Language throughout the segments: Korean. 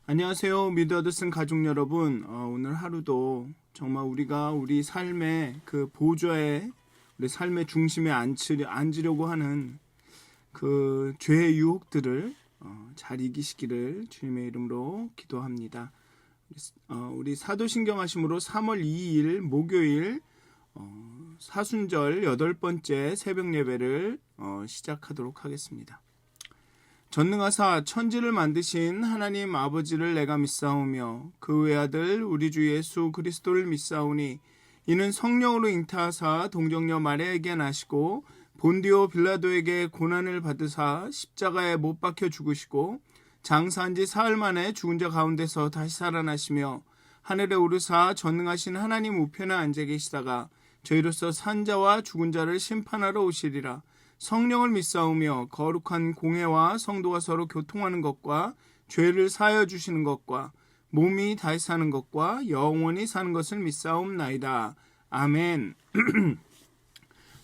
안녕하세요. 미드어드슨 가족 여러분. 오늘 하루도 정말 우리가 우리 삶의 그 보좌에 우리 삶의 중심에 앉으려고 하는 그 죄의 유혹들을 잘 이기시기를 주님의 이름으로 기도합니다. 우리 사도신경 하심으로 3월 2일 목요일 사순절 8번째 새벽 예배를 시작하도록 하겠습니다. 전능하사 천지를 만드신 하나님 아버지를 내가 믿사오며 그 외아들 우리 주 예수 그리스도를 믿사오니 이는 성령으로 잉타하사 동정녀 마리아에게 나시고 본디오 빌라도에게 고난을 받으사 십자가에 못 박혀 죽으시고 장사한 지 사흘 만에 죽은 자 가운데서 다시 살아나시며 하늘에 오르사 전능하신 하나님 우편에 앉아 계시다가 저희로서 산 자와 죽은 자를 심판하러 오시리라. 성령을 믿사오며 거룩한 공회와 성도가 서로 교통하는 것과 죄를 사하여 주시는 것과 몸이 다시 사는 것과 영원히 사는 것을 믿사옵나이다. 아멘.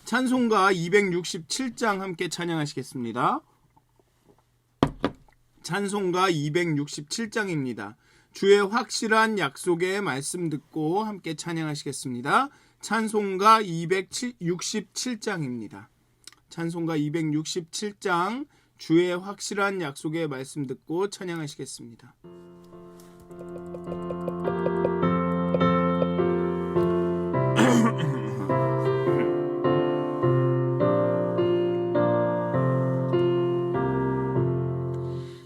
찬송가 267장 함께 찬양하시겠습니다. 찬송가 267장입니다. 주의 확실한 약속의 말씀 듣고 함께 찬양하시겠습니다. 찬송가 267장입니다. 찬송가 267장 주의 확실한 약속의 말씀 듣고 찬양하시겠습니다.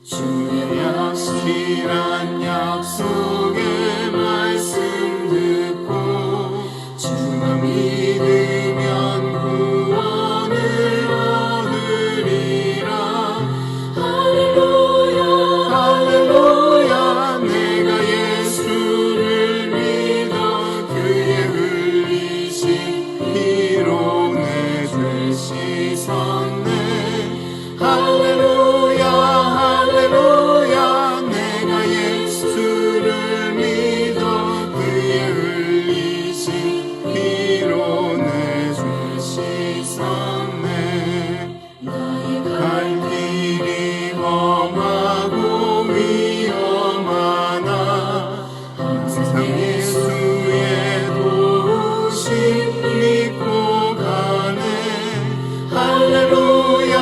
주의 확실한 약속의 말씀 듣고 주만 믿으면 구원을 얻으리라. 할렐루야 할렐루야. 내가 예수를 믿어 그의 흘리신 피로 내 죄 씻었네. 할렐루야 할렐루야. 내가 예수를 믿어 그의 흘리신 피로 내 죄 씻었네. 나의 갈 길이 험하고 위험하나 항상 예수의 도우심 믿고 가네. 할렐루야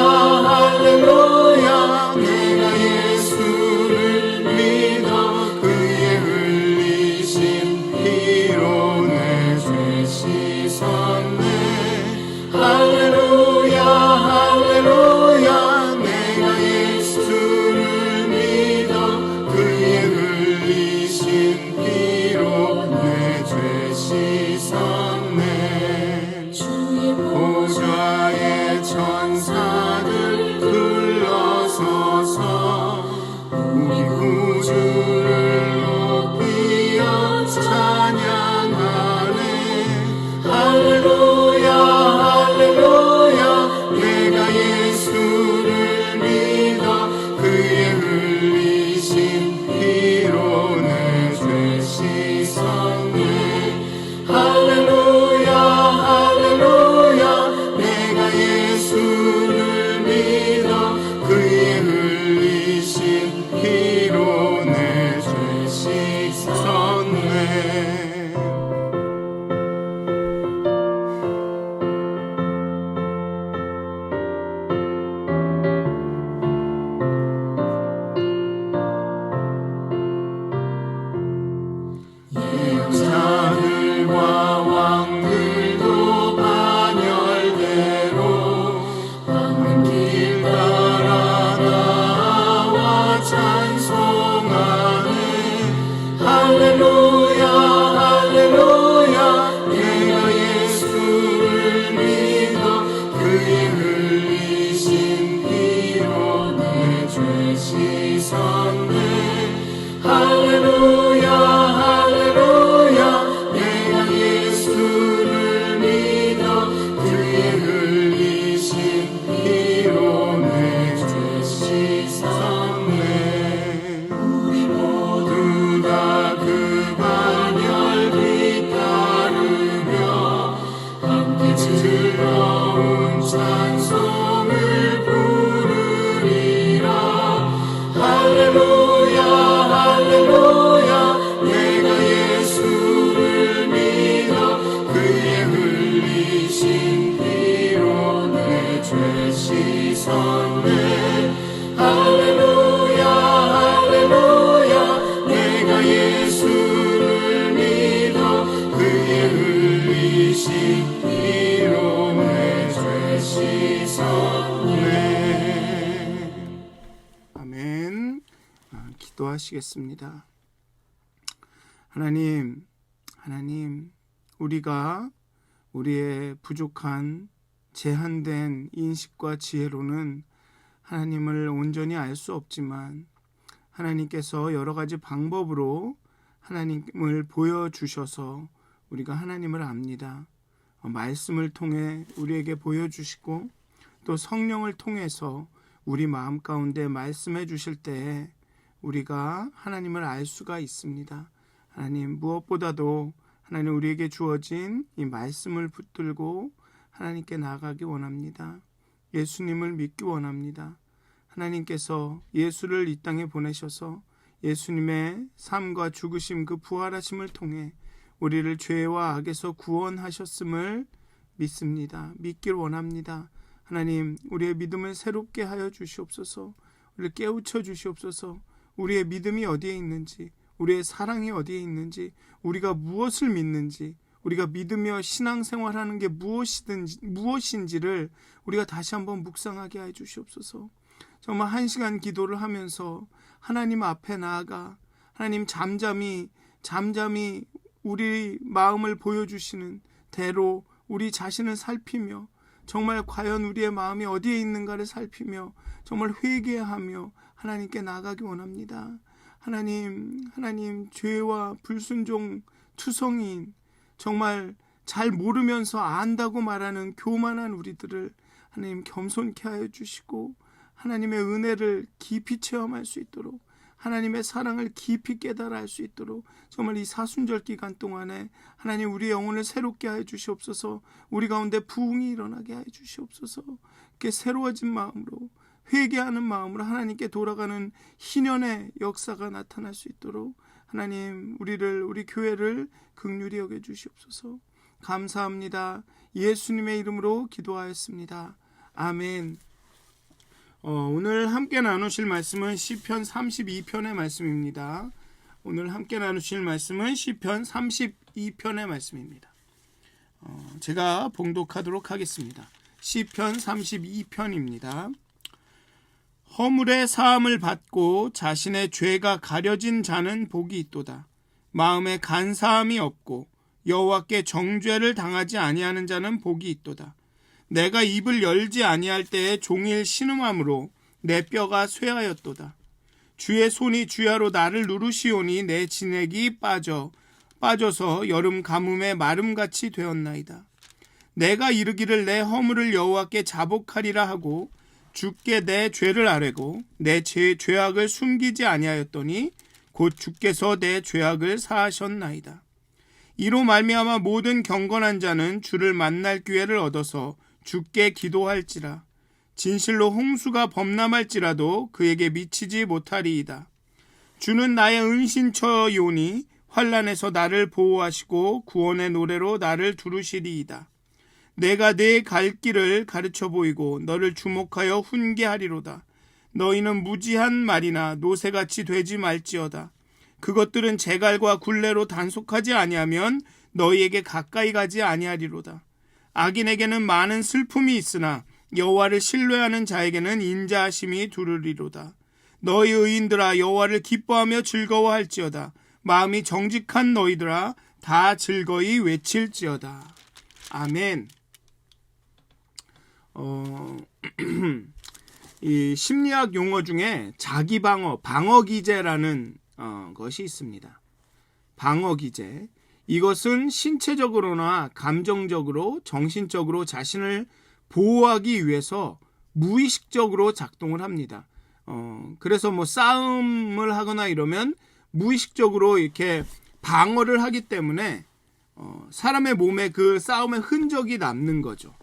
할렐루야. 내가 예수를 믿어 그의 흘리신 피로 내 죄 씻었네. 할렐루야 할렐루야. 내가 예수를 믿어 그의 흘리신 피로 내 죄 씻었네. 주의 보좌에 천사들 둘러서서 우리 구주를 높이어 찬양하네. 할렐루야 할렐루야. 내가 예수를 믿어 그의 흘리신 피로 내 죄 씻었네. 할렐루야 할렐루야. 내가 예수를 믿어 그의 흘리신 피로 내 죄 씻었네. 예언자들과 왕들도 반열대로 한 길 따라 나와 찬송하네. 할렐루야 할렐루야. 내가 예수를 믿어 그의 흘리신 피로 내 죄 씻었네. 할렐루야 할렐루야. 내가 예수를 믿어 그의 흘리신 피로 내 죄 씻었네. 우리 모두 다 그 반열 뒤따르며 함께 즐거운 찬송을 부르리라. 할렐루야 할렐루야. 있었네. 할렐루야 할렐루야 내가 예수를 믿어 그의 흘리신 피로 내 죄 씻었네. 아멘. 기도하시겠습니다. 하나님, 우리가 우리의 부족한 제한된 인식과 지혜로는 하나님을 온전히 알 수 없지만 하나님께서 여러 가지 방법으로 하나님을 보여주셔서 우리가 하나님을 압니다. 말씀을 통해 우리에게 보여주시고 또 성령을 통해서 우리 마음 가운데 말씀해 주실 때에 우리가 하나님을 알 수가 있습니다. 하나님, 무엇보다도 하나님 우리에게 주어진 이 말씀을 붙들고 하나님께 나아가기 원합니다. 예수님을 믿기 원합니다. 하나님께서 예수를 이 땅에 보내셔서 예수님의 삶과 죽으심 그 부활하심을 통해 우리를 죄와 악에서 구원하셨음을 믿습니다. 믿기를 원합니다. 하나님, 우리의 믿음을 새롭게 하여 주시옵소서. 우리를 깨우쳐 주시옵소서. 우리의 믿음이 어디에 있는지, 우리의 사랑이 어디에 있는지, 우리가 무엇을 믿는지, 우리가 믿으며 신앙생활하는 게 무엇인지를 우리가 다시 한번 묵상하게 해 주시옵소서. 정말 1시간 기도를 하면서 하나님 앞에 나아가 하나님 잠잠히 우리 마음을 보여주시는 대로 우리 자신을 살피며 정말 과연 우리의 마음이 어디에 있는가를 살피며 정말 회개하며 하나님께 나아가기 원합니다. 하나님, 죄와 불순종 투성이인 정말 잘 모르면서 안다고 말하는 교만한 우리들을 하나님 겸손케 하여 주시고 하나님의 은혜를 깊이 체험할 수 있도록 하나님의 사랑을 깊이 깨달아 알 수 있도록 정말 이 사순절 기간 동안에 하나님 우리의 영혼을 새롭게 하여 주시옵소서. 우리 가운데 부흥이 일어나게 하여 주시옵소서. 이렇게 새로워진 마음으로 회개하는 마음으로 하나님께 돌아가는 희년의 역사가 나타날 수 있도록 하나님 우리 교회를 긍휼히 여겨 주시옵소서. 감사합니다. 예수님의 이름으로 기도하였습니다. 아멘. 오늘 함께 나누실 말씀은 시편 32편의 말씀입니다. 오늘 함께 나누실 말씀은 시편 32편의 말씀입니다. 제가 봉독하도록 하겠습니다. 시편 32편입니다. 허물의 사함을 받고 자신의 죄가 가려진 자는 복이 있도다. 마음에 간사함이 없고 여호와께 정죄를 당하지 아니하는 자는 복이 있도다. 내가 입을 열지 아니할 때에 종일 신음함으로 내 뼈가 쇠하였도다. 주의 손이 주야로 나를 누르시오니 내 진액이 빠져서 여름 가뭄에 마름같이 되었나이다. 내가 이르기를 내 허물을 여호와께 자복하리라 하고 주께 내 죄를 아뢰고 내 죄악을 숨기지 아니하였더니 곧 주께서 내 죄악을 사하셨나이다. 이로 말미암아 모든 경건한 자는 주를 만날 기회를 얻어서 주께 기도할지라. 진실로 홍수가 범람할지라도 그에게 미치지 못하리이다. 주는 나의 은신처요니 환난에서 나를 보호하시고 구원의 노래로 나를 두르시리이다. 내가 네 갈 길을 가르쳐 보이고 너를 주목하여 훈계하리로다. 너희는 무지한 말이나 노새같이 되지 말지어다. 그것들은 제갈과 굴레로 단속하지 아니하면 너희에게 가까이 가지 아니하리로다. 악인에게는 많은 슬픔이 있으나 여호와를 신뢰하는 자에게는 인자하심이 두르리로다. 너희 의인들아 여호와를 기뻐하며 즐거워할지어다. 마음이 정직한 너희들아 다 즐거이 외칠지어다. 아멘. 이 심리학 용어 중에 방어기제라는 것이 있습니다. 방어기제. 이것은 신체적으로나 감정적으로, 정신적으로 자신을 보호하기 위해서 무의식적으로 작동을 합니다. 그래서 싸움을 하거나 이러면 무의식적으로 이렇게 방어를 하기 때문에 사람의 몸에 그 싸움의 흔적이 남는 거죠.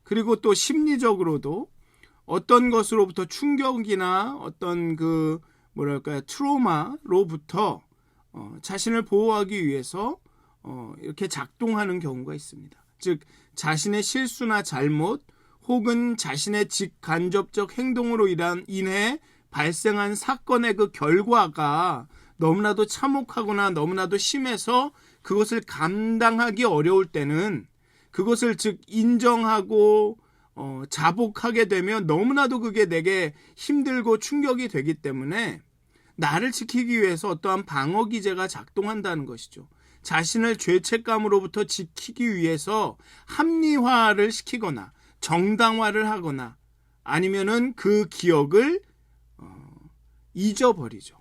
그리고 또 심리적으로도 어떤 것으로부터 충격이나 어떤 트라우마로부터 자신을 보호하기 위해서 이렇게 작동하는 경우가 있습니다. 즉 자신의 실수나 잘못 혹은 자신의 직간접적 행동으로 인해 발생한 사건의 그 결과가 너무나도 참혹하거나 너무나도 심해서 그것을 감당하기 어려울 때는 그것을 즉 인정하고 자복하게 되면 너무나도 그게 내게 힘들고 충격이 되기 때문에 나를 지키기 위해서 어떠한 방어 기제가 작동한다는 것이죠. 자신을 죄책감으로부터 지키기 위해서 합리화를 시키거나 정당화를 하거나 아니면은 그 기억을 잊어버리죠.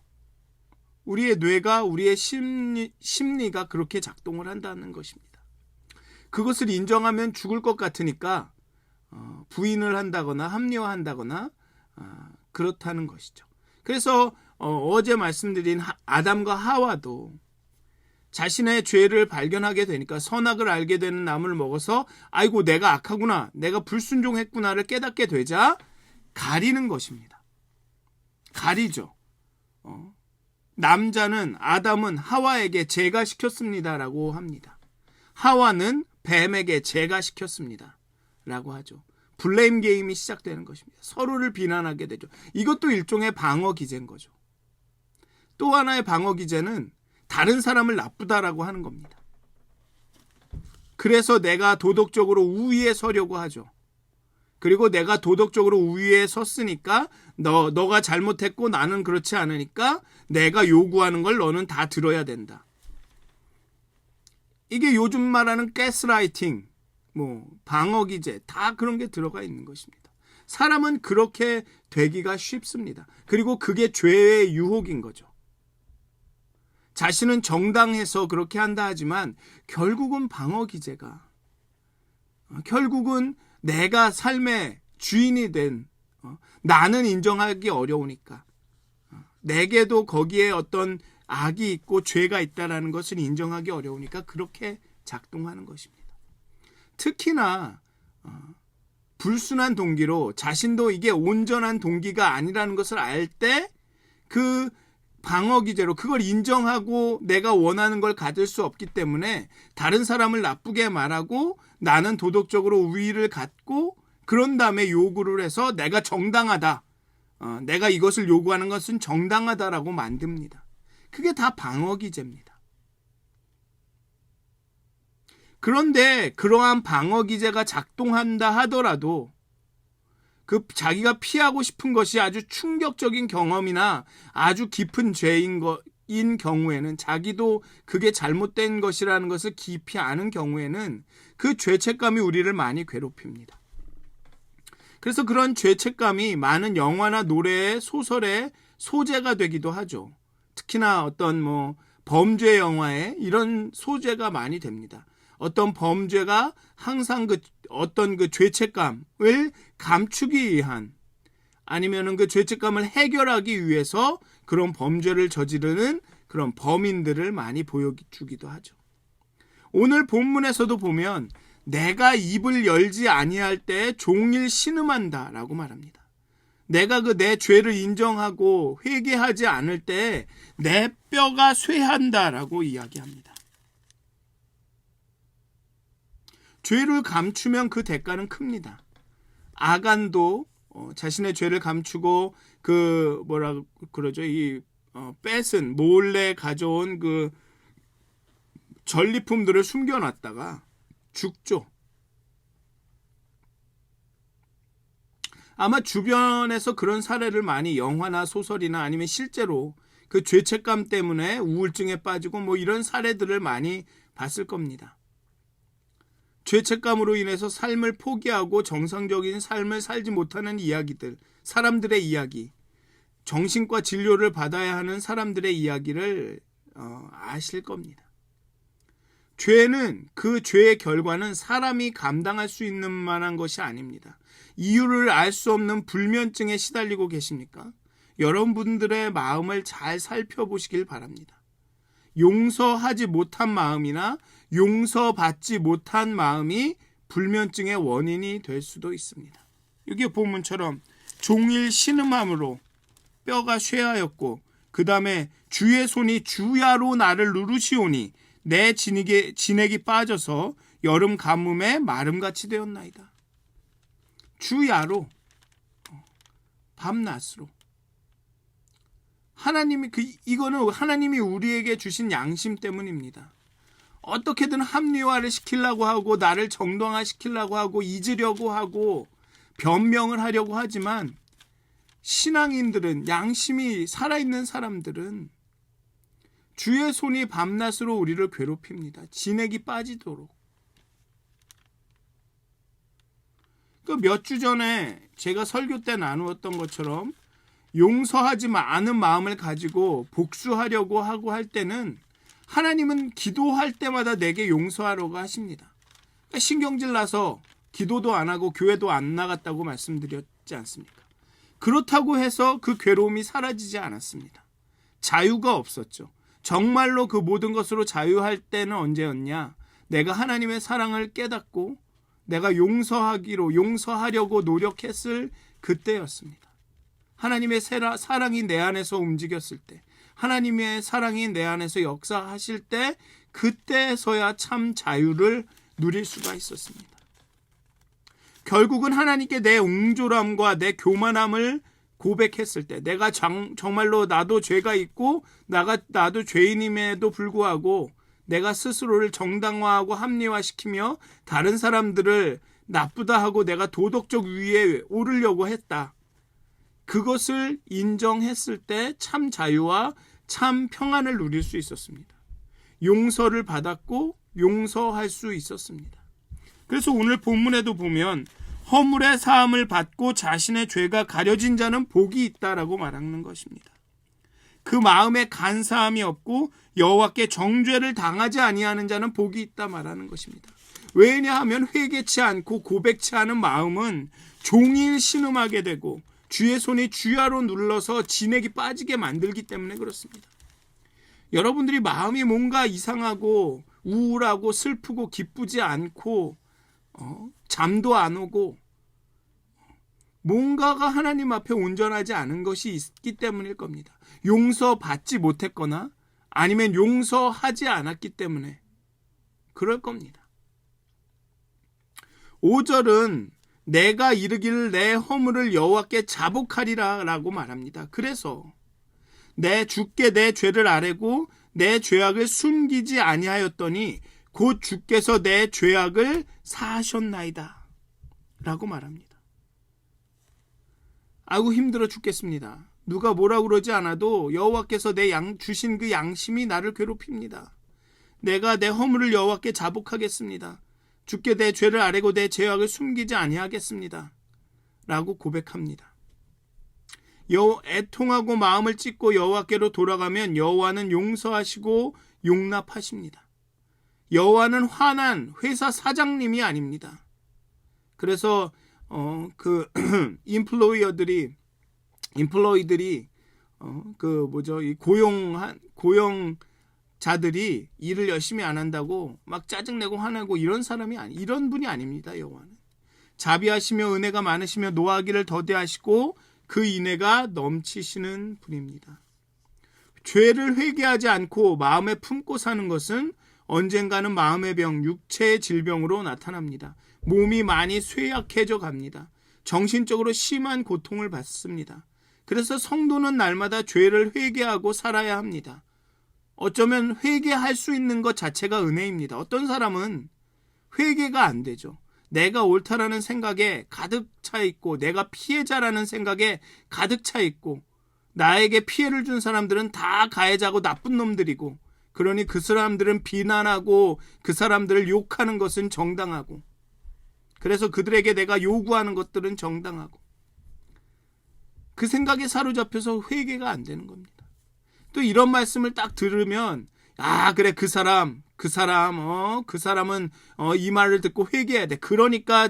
우리의 뇌가 우리의 심리가 그렇게 작동을 한다는 것입니다. 그것을 인정하면 죽을 것 같으니까 부인을 한다거나 합리화한다거나 그렇다는 것이죠. 그래서 어제 말씀드린 아담과 하와도 자신의 죄를 발견하게 되니까 선악을 알게 되는 나무를 먹어서 아이고 내가 악하구나, 내가 불순종했구나를 깨닫게 되자 가리는 것입니다. 가리죠. 남자는 아담은 하와에게 제가 시켰습니다라고 합니다. 하와는 뱀에게 제가 시켰습니다 라고 하죠. 블레임 게임이 시작되는 것입니다. 서로를 비난하게 되죠. 이것도 일종의 방어 기제인 거죠. 또 하나의 방어 기제는 다른 사람을 나쁘다라고 하는 겁니다. 그래서 내가 도덕적으로 우위에 서려고 하죠. 그리고 내가 도덕적으로 우위에 섰으니까 너가 잘못했고 나는 그렇지 않으니까 내가 요구하는 걸 너는 다 들어야 된다. 이게 요즘 말하는 가스라이팅, 방어 기제 다 그런 게 들어가 있는 것입니다. 사람은 그렇게 되기가 쉽습니다. 그리고 그게 죄의 유혹인 거죠. 자신은 정당해서 그렇게 한다 하지만 결국은 방어 기제가 결국은 내가 삶의 주인이 된 나는 인정하기 어려우니까 내게도 거기에 어떤 악이 있고 죄가 있다라는 것을 인정하기 어려우니까 그렇게 작동하는 것입니다. 특히나 불순한 동기로 자신도 이게 온전한 동기가 아니라는 것을 알 때 그 방어 기제로 그걸 인정하고 내가 원하는 걸 가질 수 없기 때문에 다른 사람을 나쁘게 말하고 나는 도덕적으로 우위를 갖고 그런 다음에 요구를 해서 내가 정당하다. 내가 이것을 요구하는 것은 정당하다라고 만듭니다. 그게 다 방어 기제입니다. 그런데 그러한 방어 기제가 작동한다 하더라도 그 자기가 피하고 싶은 것이 아주 충격적인 경험이나 아주 깊은 죄인 경우에는 자기도 그게 잘못된 것이라는 것을 깊이 아는 경우에는 그 죄책감이 우리를 많이 괴롭힙니다. 그래서 그런 죄책감이 많은 영화나 노래의 소설의 소재가 되기도 하죠. 특히나 어떤 범죄 영화에 이런 소재가 많이 됩니다. 어떤 범죄가 항상 어떤 죄책감을 감추기 위한 아니면은 그 죄책감을 해결하기 위해서 그런 범죄를 저지르는 그런 범인들을 많이 보여주기도 하죠. 오늘 본문에서도 보면 내가 입을 열지 아니할 때 종일 신음한다라고 말합니다. 내가 내 죄를 인정하고 회개하지 않을 때 내 뼈가 쇠한다라고 이야기합니다. 죄를 감추면 그 대가는 큽니다. 아간도 자신의 죄를 감추고 뺏은 몰래 가져온 그 전리품들을 숨겨놨다가 죽죠. 아마 주변에서 그런 사례를 많이 영화나 소설이나 아니면 실제로 그 죄책감 때문에 우울증에 빠지고 이런 사례들을 많이 봤을 겁니다. 죄책감으로 인해서 삶을 포기하고 정상적인 삶을 살지 못하는 이야기들, 사람들의 이야기, 정신과 진료를 받아야 하는 사람들의 이야기를 아실 겁니다. 죄는 그 죄의 결과는 사람이 감당할 수 있는 만한 것이 아닙니다. 이유를 알 수 없는 불면증에 시달리고 계십니까? 여러분들의 마음을 잘 살펴보시길 바랍니다. 용서하지 못한 마음이나 용서받지 못한 마음이 불면증의 원인이 될 수도 있습니다. 여기 본문처럼 종일 신음함으로 뼈가 쇠하였고 그 다음에 주의 손이 주야로 나를 누르시오니 내 진액이 빠져서 여름 가뭄에 마름같이 되었나이다. 주야로, 밤낮으로. 하나님이 이거는 하나님이 우리에게 주신 양심 때문입니다. 어떻게든 합리화를 시키려고 하고 나를 정당화시키려고 하고 잊으려고 하고 변명을 하려고 하지만 신앙인들은, 양심이 살아있는 사람들은 주의 손이 밤낮으로 우리를 괴롭힙니다. 진액이 빠지도록. 몇 주 전에 제가 설교 때 나누었던 것처럼 용서하지 않은 마음을 가지고 복수하려고 하고 할 때는 하나님은 기도할 때마다 내게 용서하라고 하십니다. 신경질 나서 기도도 안 하고 교회도 안 나갔다고 말씀드렸지 않습니까? 그렇다고 해서 그 괴로움이 사라지지 않았습니다. 자유가 없었죠. 정말로 그 모든 것으로 자유할 때는 언제였냐? 내가 하나님의 사랑을 깨닫고 내가 용서하려고 노력했을 그때였습니다. 하나님의 사랑이 내 안에서 움직였을 때, 하나님의 사랑이 내 안에서 역사하실 때, 그때서야 참 자유를 누릴 수가 있었습니다. 결국은 하나님께 내 옹졸함과 내 교만함을 고백했을 때, 내가 정말로 나도 죄가 있고 나도 죄인임에도 불구하고 내가 스스로를 정당화하고 합리화시키며 다른 사람들을 나쁘다 하고 내가 도덕적 위에 오르려고 했다. 그것을 인정했을 때 참 자유와 참 평안을 누릴 수 있었습니다. 용서를 받았고 용서할 수 있었습니다. 그래서 오늘 본문에도 보면 허물의 사함을 받고 자신의 죄가 가려진 자는 복이 있다라고 말하는 것입니다. 그 마음에 간사함이 없고 여호와께 정죄를 당하지 아니하는 자는 복이 있다 말하는 것입니다. 왜냐하면 회개치 않고 고백치 않은 마음은 종일 신음하게 되고 주의 손이 주야로 눌러서 진액이 빠지게 만들기 때문에 그렇습니다. 여러분들이 마음이 뭔가 이상하고 우울하고 슬프고 기쁘지 않고 잠도 안 오고 뭔가가 하나님 앞에 온전하지 않은 것이 있기 때문일 겁니다. 용서받지 못했거나 아니면 용서하지 않았기 때문에 그럴 겁니다. 5절은 내가 이르기를 내 허물을 여호와께 자복하리라 라고 말합니다. 그래서 주께 내 죄를 아뢰고 내 죄악을 숨기지 아니하였더니 곧 주께서 내 죄악을 사하셨나이다 라고 말합니다. 아이고 힘들어 죽겠습니다. 누가 뭐라 그러지 않아도 여호와께서 주신 그 양심이 나를 괴롭힙니다. 내가 내 허물을 여호와께 자복하겠습니다. 주께 내 죄를 아뢰고 내 죄악을 숨기지 아니하겠습니다 라고 고백합니다. 애통하고 마음을 찢고 여호와께로 돌아가면 여호와는 용서하시고 용납하십니다. 여호와는 화난 회사 사장님이 아닙니다. 그래서 임플로이들이 이 고용자들이 일을 열심히 안 한다고 막 짜증내고 화내고 이런 분이 아닙니다. 여호와는 자비하시며 은혜가 많으시며 노하기를 더디하시고 그 인애가 넘치시는 분입니다. 죄를 회개하지 않고 마음에 품고 사는 것은 언젠가는 마음의 병, 육체의 질병으로 나타납니다. 몸이 많이 쇠약해져 갑니다. 정신적으로 심한 고통을 받습니다. 그래서 성도는 날마다 죄를 회개하고 살아야 합니다. 어쩌면 회개할 수 있는 것 자체가 은혜입니다. 어떤 사람은 회개가 안 되죠. 내가 옳다라는 생각에 가득 차 있고 내가 피해자라는 생각에 가득 차 있고 나에게 피해를 준 사람들은 다 가해자고 나쁜 놈들이고 그러니 그 사람들은 비난하고 그 사람들을 욕하는 것은 정당하고 그래서 그들에게 내가 요구하는 것들은 정당하고 그 생각에 사로잡혀서 회개가 안 되는 겁니다. 또 이런 말씀을 딱 들으면 그래 그 사람은 이 말을 듣고 회개해야 돼. 그러니까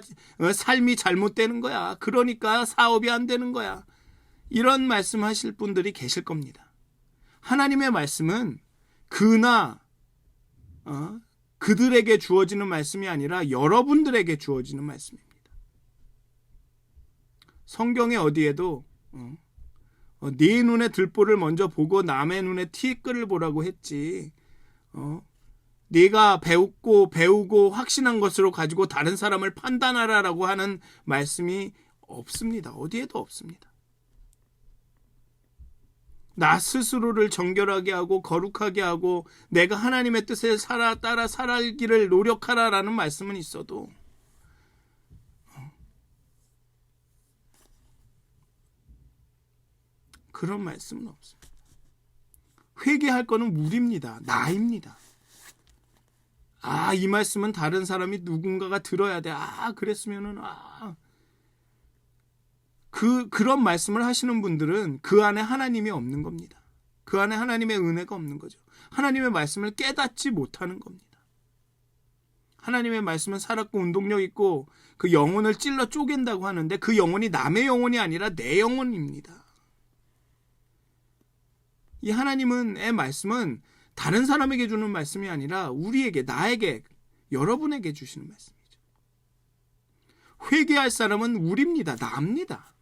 삶이 잘못되는 거야. 그러니까 사업이 안 되는 거야. 이런 말씀하실 분들이 계실 겁니다. 하나님의 말씀은 그들에게 주어지는 말씀이 아니라 여러분들에게 주어지는 말씀입니다. 성경에 어디에도 네 눈에 들보를 먼저 보고 남의 눈에 티끌을 보라고 했지 네가 배우고 확신한 것으로 가지고 다른 사람을 판단하라라고 하는 말씀이 없습니다. 어디에도 없습니다. 나 스스로를 정결하게 하고 거룩하게 하고 내가 하나님의 뜻에 따라 살기를 노력하라라는 말씀은 있어도 그런 말씀은 없습니다. 회개할 거는 우리입니다. 나입니다. 이 말씀은 다른 사람이 누군가가 들어야 돼. 그랬으면은 그런 말씀을 하시는 분들은 그 안에 하나님이 없는 겁니다. 그 안에 하나님의 은혜가 없는 거죠. 하나님의 말씀을 깨닫지 못하는 겁니다. 하나님의 말씀은 살았고 운동력 있고 그 영혼을 찔러 쪼갠다고 하는데 그 영혼이 남의 영혼이 아니라 내 영혼입니다. 이 하나님의 말씀은 다른 사람에게 주는 말씀이 아니라 우리에게, 나에게, 여러분에게 주시는 말씀이죠. 회개할 사람은 우리입니다. 나입니다.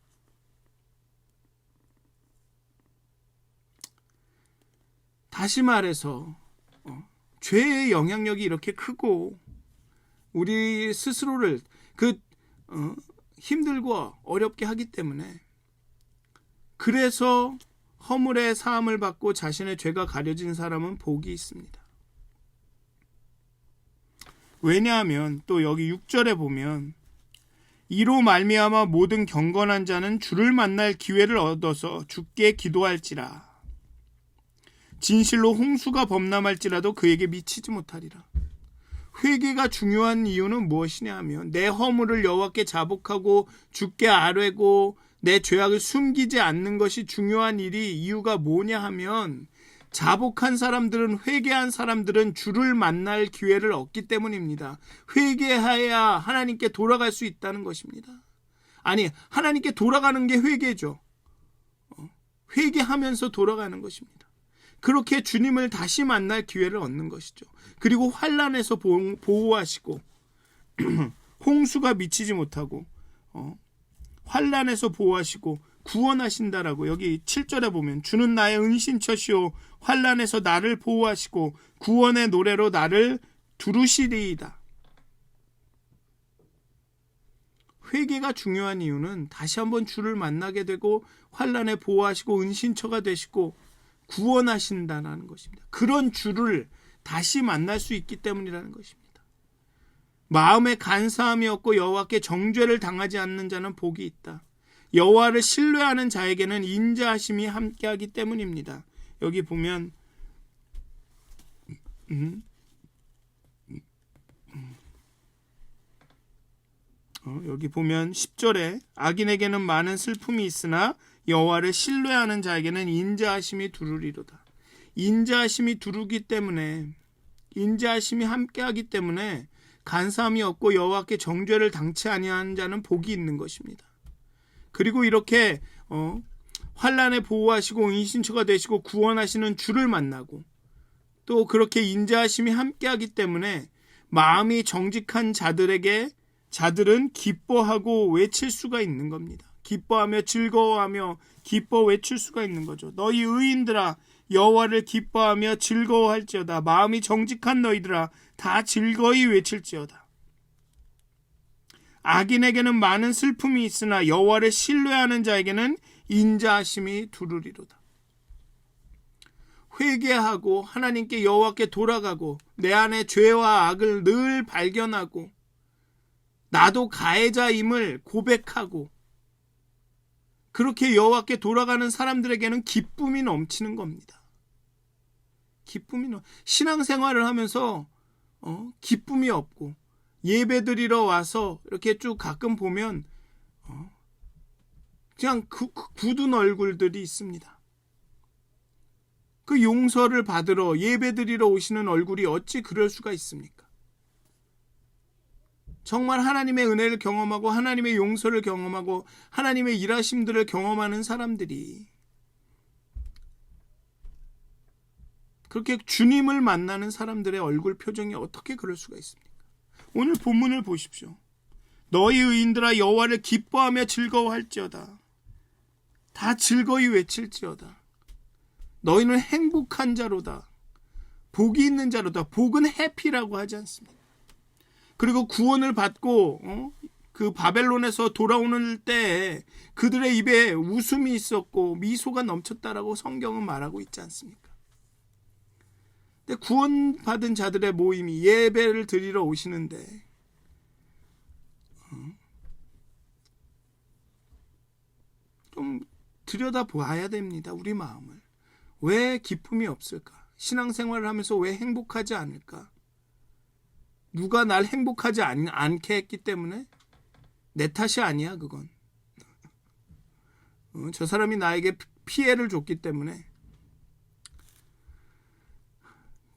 다시 말해서 죄의 영향력이 이렇게 크고 우리 스스로를 힘들고 어렵게 하기 때문에 그래서 허물의 사함을 받고 자신의 죄가 가려진 사람은 복이 있습니다. 왜냐하면 또 여기 6절에 보면 이로 말미암아 모든 경건한 자는 주를 만날 기회를 얻어서 주께 기도할지라. 진실로 홍수가 범람할지라도 그에게 미치지 못하리라. 회개가 중요한 이유는 무엇이냐 하면 내 허물을 여호와께 자복하고 주께 아뢰고 내 죄악을 숨기지 않는 것이 중요한 이유가 뭐냐 하면 자복한 사람들은, 회개한 사람들은 주를 만날 기회를 얻기 때문입니다. 회개해야 하나님께 돌아갈 수 있다는 것입니다. 아니, 하나님께 돌아가는 게 회개죠. 회개하면서 돌아가는 것입니다. 그렇게 주님을 다시 만날 기회를 얻는 것이죠. 그리고 환난에서 보호하시고 홍수가 미치지 못하고 환난에서 보호하시고 구원하신다라고 여기 7절에 보면 주는 나의 은신처시오 환난에서 나를 보호하시고 구원의 노래로 나를 두르시리이다. 회개가 중요한 이유는 다시 한번 주를 만나게 되고 환난에 보호하시고 은신처가 되시고 구원하신다는 것입니다. 그런 주를 다시 만날 수 있기 때문이라는 것입니다. 마음에 간사함이 없고 여호와께 정죄를 당하지 않는 자는 복이 있다. 여호와를 신뢰하는 자에게는 인자하심이 함께하기 때문입니다. 여기 보면 여기 보면 10절에 악인에게는 많은 슬픔이 있으나 여호와를 신뢰하는 자에게는 인자하심이 두루리로다. 인자하심이 두르기 때문에, 인자하심이 함께하기 때문에 간사함이 없고 여호와께 정죄를 당치 아니하는 자는 복이 있는 것입니다. 그리고 이렇게 환난에 보호하시고 은신처가 되시고 구원하시는 주를 만나고 또 그렇게 인자하심이 함께하기 때문에 마음이 정직한 자들은 기뻐하고 외칠 수가 있는 겁니다. 기뻐하며 즐거워하며 기뻐 외칠 수가 있는 거죠. 너희 의인들아 여호와를 기뻐하며 즐거워할지어다. 마음이 정직한 너희들아 다 즐거이 외칠지어다. 악인에게는 많은 슬픔이 있으나 여호와를 신뢰하는 자에게는 인자하심이 두루리로다. 회개하고 하나님께 여호와께 돌아가고 내 안에 죄와 악을 늘 발견하고 나도 가해자임을 고백하고 그렇게 여호와께 돌아가는 사람들에게는 기쁨이 넘치는 겁니다. 신앙생활을 하면서 기쁨이 없고 예배드리러 와서 이렇게 쭉 가끔 보면 그냥 굳은 얼굴들이 있습니다. 그 용서를 받으러 예배드리러 오시는 얼굴이 어찌 그럴 수가 있습니까? 정말 하나님의 은혜를 경험하고 하나님의 용서를 경험하고 하나님의 일하심들을 경험하는 사람들이 그렇게 주님을 만나는 사람들의 얼굴 표정이 어떻게 그럴 수가 있습니까? 오늘 본문을 보십시오. 너희 의인들아 여호와를 기뻐하며 즐거워할지어다. 다 즐거이 외칠지어다. 너희는 행복한 자로다. 복이 있는 자로다. 복은 해피라고 하지 않습니다. 그리고 구원을 받고 그 바벨론에서 돌아오는 때에 그들의 입에 웃음이 있었고 미소가 넘쳤다라고 성경은 말하고 있지 않습니까? 근데 구원받은 자들의 모임이 예배를 드리러 오시는데 좀 들여다봐야 됩니다. 우리 마음을. 왜 기쁨이 없을까? 신앙생활을 하면서 왜 행복하지 않을까? 누가 날 행복하지 않게 했기 때문에? 내 탓이 아니야, 그건. 저 사람이 나에게 피해를 줬기 때문에.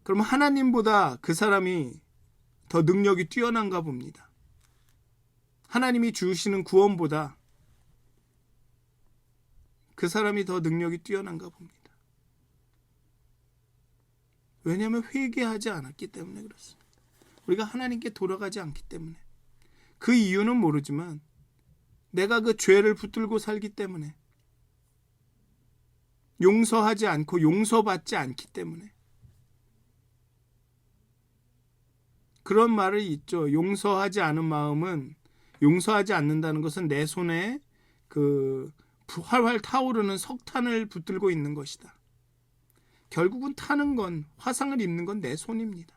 그럼 하나님보다 그 사람이 더 능력이 뛰어난가 봅니다. 하나님이 주시는 구원보다 그 사람이 더 능력이 뛰어난가 봅니다. 왜냐하면 회개하지 않았기 때문에 그렇습니다. 우리가 하나님께 돌아가지 않기 때문에. 그 이유는 모르지만 내가 그 죄를 붙들고 살기 때문에, 용서하지 않고 용서받지 않기 때문에. 그런 말을 있죠. 용서하지 않는다는 것은 내 손에 그 활활 타오르는 석탄을 붙들고 있는 것이다. 결국은 타는 건, 화상을 입는 건 내 손입니다.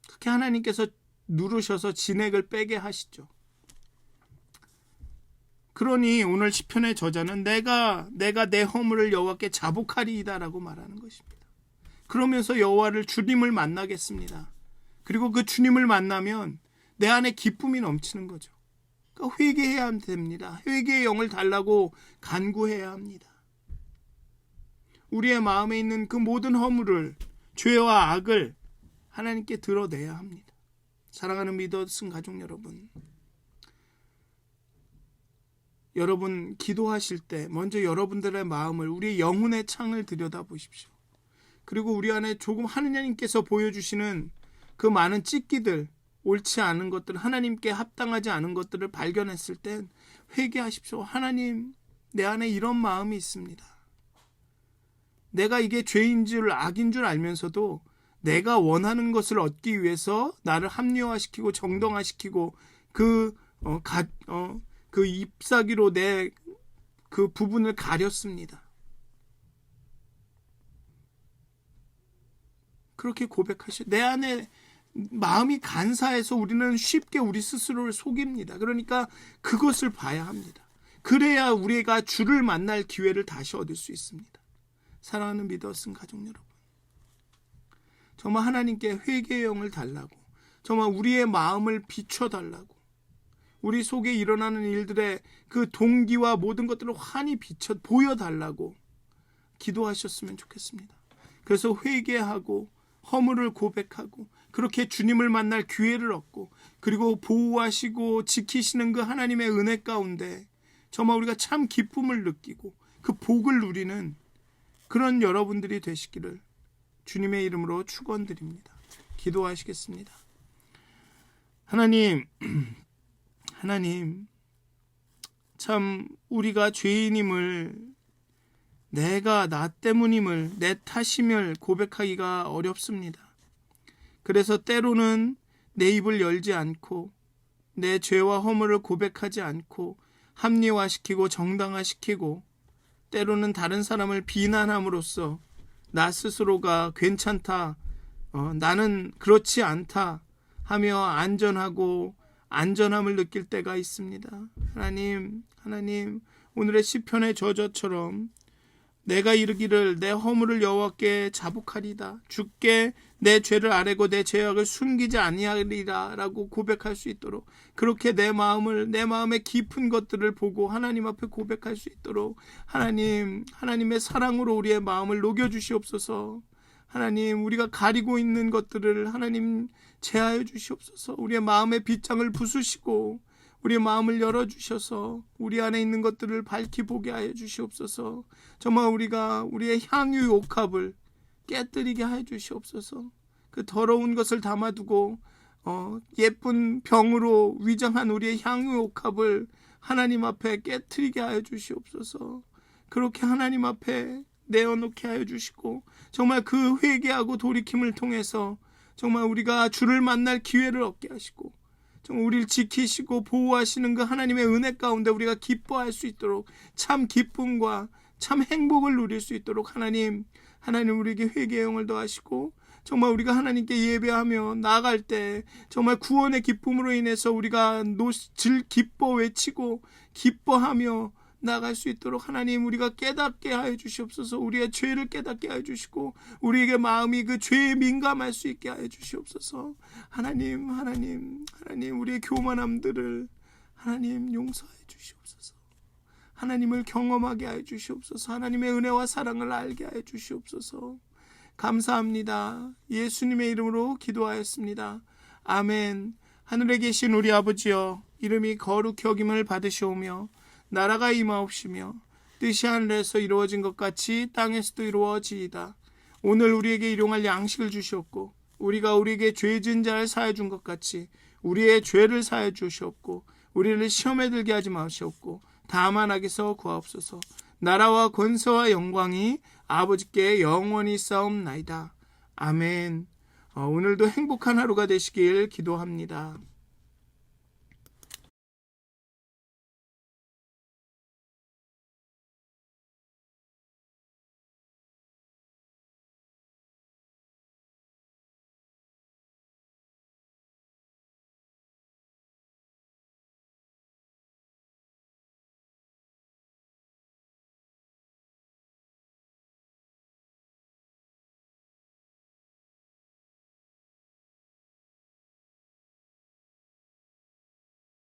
그렇게 하나님께서 누르셔서 진액을 빼게 하시죠. 그러니 오늘 시편의 저자는 내가 내 허물을 여호와께 자복하리이다라고 말하는 것입니다. 그러면서 여호와를, 주님을 만나겠습니다. 그리고 그 주님을 만나면 내 안에 기쁨이 넘치는 거죠. 그러니까 회개해야 됩니다. 회개의 영을 달라고 간구해야 합니다. 우리의 마음에 있는 그 모든 허물을, 죄와 악을 하나님께 드러내야 합니다. 사랑하는 믿었은 가족 여러분 기도하실 때 먼저 여러분들의 마음을, 우리의 영혼의 창을 들여다보십시오. 그리고 우리 안에 조금 하느님께서 보여주시는 그 많은 찢기들, 옳지 않은 것들, 하나님께 합당하지 않은 것들을 발견했을 땐 회개하십시오. 하나님, 내 안에 이런 마음이 있습니다. 내가 이게 죄인 줄, 악인 줄 알면서도 내가 원하는 것을 얻기 위해서 나를 합리화시키고 정당화시키고 그 잎사귀로 내 그 부분을 가렸습니다. 그렇게 고백하시오. 내 안에 마음이 간사해서 우리는 쉽게 우리 스스로를 속입니다. 그러니까 그것을 봐야 합니다. 그래야 우리가 주를 만날 기회를 다시 얻을 수 있습니다. 사랑하는 믿었은 가족 여러분, 정말 하나님께 회개의 영을 달라고, 정말 우리의 마음을 비춰달라고, 우리 속에 일어나는 일들의 그 동기와 모든 것들을 환히 보여달라고 기도하셨으면 좋겠습니다. 그래서 회개하고 허물을 고백하고 그렇게 주님을 만날 기회를 얻고, 그리고 보호하시고 지키시는 그 하나님의 은혜 가운데 정말 우리가 참 기쁨을 느끼고 그 복을 누리는 그런 여러분들이 되시기를 주님의 이름으로 축원드립니다. 기도하시겠습니다. 하나님, 참 우리가 죄인임을, 내가 나 때문임을, 내 탓임을 고백하기가 어렵습니다. 그래서 때로는 내 입을 열지 않고 내 죄와 허물을 고백하지 않고 합리화시키고 정당화시키고, 때로는 다른 사람을 비난함으로써 나 스스로가 괜찮다, 나는 그렇지 않다 하며 안전함을 느낄 때가 있습니다. 하나님, 오늘의 시편의 저자처럼 내가 이르기를 내 허물을 여호와께 자복하리다, 주께 내 죄를 아뢰고 내 죄악을 숨기지 아니하리라 라고 고백할 수 있도록, 그렇게 내 마음의 깊은 것들을 보고 하나님 앞에 고백할 수 있도록 하나님의 사랑으로 우리의 마음을 녹여주시옵소서. 하나님, 우리가 가리고 있는 것들을 하나님 제하여 주시옵소서. 우리의 마음의 빗장을 부수시고 우리의 마음을 열어주셔서 우리 안에 있는 것들을 밝히 보게 하여 주시옵소서. 정말 우리가 우리의 향유 옥합을 깨뜨리게 하여 주시옵소서. 그 더러운 것을 담아두고 예쁜 병으로 위장한 우리의 향유 옥합을 하나님 앞에 깨뜨리게 하여 주시옵소서. 그렇게 하나님 앞에 내어놓게 하여 주시고 정말 그 회개하고 돌이킴을 통해서 정말 우리가 주를 만날 기회를 얻게 하시고 정말 우리를 지키시고 보호하시는 그 하나님의 은혜 가운데 우리가 기뻐할 수 있도록 참 기쁨과 참 행복을 누릴 수 있도록 하나님 우리에게 회개의 영을 더하시고 정말 우리가 하나님께 예배하며 나아갈 때 정말 구원의 기쁨으로 인해서 우리가 기뻐 외치고 기뻐하며 나아갈 수 있도록 하나님 우리가 깨닫게 하여 주시옵소서. 우리의 죄를 깨닫게 하여 주시고 우리에게 마음이 그 죄에 민감할 수 있게 하여 주시옵소서. 하나님 우리의 교만함들을 하나님 용서하여 주시옵소서. 하나님을 경험하게 하여 주시옵소서. 하나님의 은혜와 사랑을 알게 하여 주시옵소서. 감사합니다. 예수님의 이름으로 기도하였습니다. 아멘. 하늘에 계신 우리 아버지여, 이름이 거룩히 여김을 받으시오며 나라가 임하옵시며 뜻이 하늘에서 이루어진 것 같이 땅에서도 이루어지이다. 오늘 우리에게 일용할 양식을 주시옵고 우리가 우리에게 죄 지은 자를 사하여 준 것 같이 우리의 죄를 사하여 주시옵고 우리를 시험에 들게 하지 마시옵고 다만 악에서 구하옵소서. 나라와 권세와 영광이 아버지께 영원히 싸움나이다. 아멘. 오늘도 행복한 하루가 되시길 기도합니다.